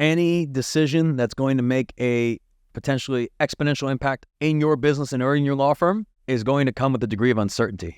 any decision that's going to make a potentially exponential impact in your business and or in your law firm is going to come with a degree of uncertainty.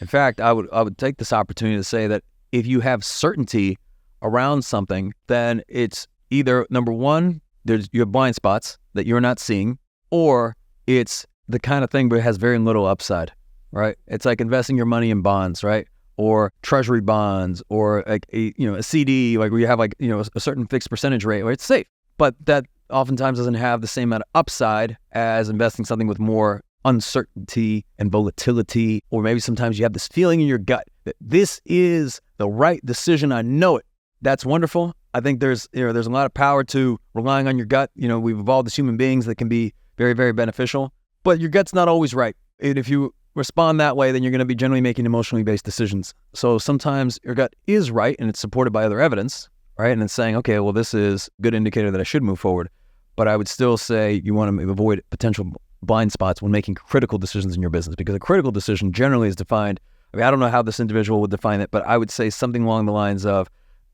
In fact, I would take this opportunity to say that if you have certainty around something, then it's either, number one, you have blind spots that you're not seeing, or it's the kind of thing where it has very little upside, right? It's like investing your money in bonds, right? Or treasury bonds, or like a CD, like where you have a certain fixed percentage rate where it's safe, but that oftentimes doesn't have the same amount of upside as investing something with more uncertainty and volatility. Or maybe sometimes you have this feeling in your gut that this is the right decision. I know it. That's wonderful. I think there's a lot of power to relying on your gut. We've evolved as human beings that can be very, very beneficial, but your gut's not always right. And if you respond that way, then you're going to be generally making emotionally based decisions. So sometimes your gut is right and it's supported by other evidence, right? And it's saying, okay, well, this is a good indicator that I should move forward. But I would still say you want to avoid potential blind spots when making critical decisions in your business, because a critical decision generally is defined. I don't know how this individual would define it, but I would say something along the lines of,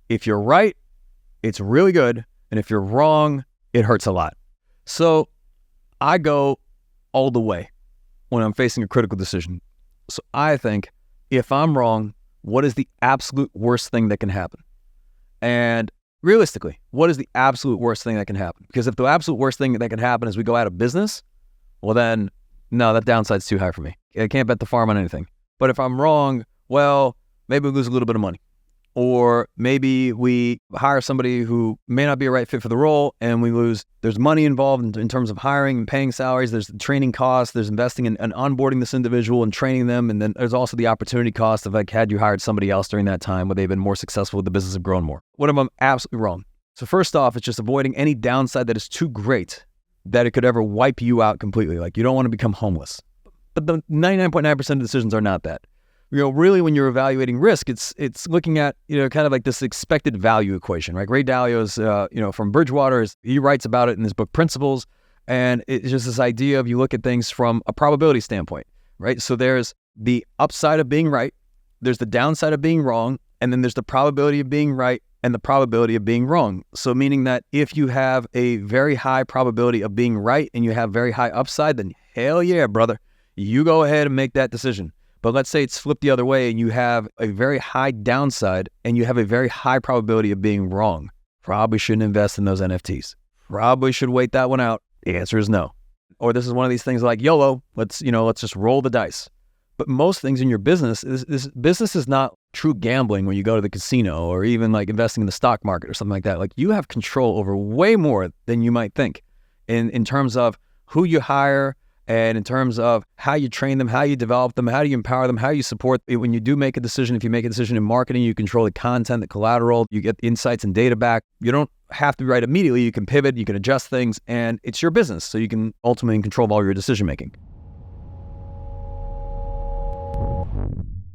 if you're right, it's really good. And if you're wrong, it hurts a lot. So I go all the way when I'm facing a critical decision. So I think, if I'm wrong, what is the absolute worst thing that can happen? And realistically, what is the absolute worst thing that can happen? Because if the absolute worst thing that can happen is we go out of business, well then, no, that downside's too high for me. I can't bet the farm on anything. But if I'm wrong, well, maybe we lose a little bit of money. Or maybe we hire somebody who may not be a right fit for the role, and there's money involved in terms of hiring and paying salaries, there's training costs, there's investing in onboarding this individual and training them, and then there's also the opportunity cost of, like, had you hired somebody else during that time, would they have been more successful with the business, have grown more? What if I'm absolutely wrong? So first off, it's just avoiding any downside that is too great that it could ever wipe you out completely. Like, you don't want to become homeless. But the 99.9% of decisions are not that. Really, when you're evaluating risk, it's looking at, kind of like this expected value equation, right? Ray Dalio's, from Bridgewater, he writes about it in his book Principles. And it's just this idea of, you look at things from a probability standpoint, right? So there's the upside of being right, there's the downside of being wrong, and then there's the probability of being right and the probability of being wrong. So meaning that if you have a very high probability of being right and you have very high upside, then hell yeah, brother, you go ahead and make that decision. But let's say it's flipped the other way and you have a very high downside and you have a very high probability of being wrong. Probably shouldn't invest in those NFTs. Probably should wait that one out. The answer is no. Or this is one of these things like YOLO, let's just roll the dice. But most things in your business, this business is not true gambling when you go to the casino, or even like investing in the stock market or something like that. Like, you have control over way more than you might think in terms of who you hire, and in terms of how you train them, how you develop them, how do you empower them, how you support. When you do make a decision, if you make a decision in marketing, you control the content, the collateral, you get the insights and data back. You don't have to be right immediately. You can pivot, you can adjust things, and it's your business. So you can ultimately control all your decision making.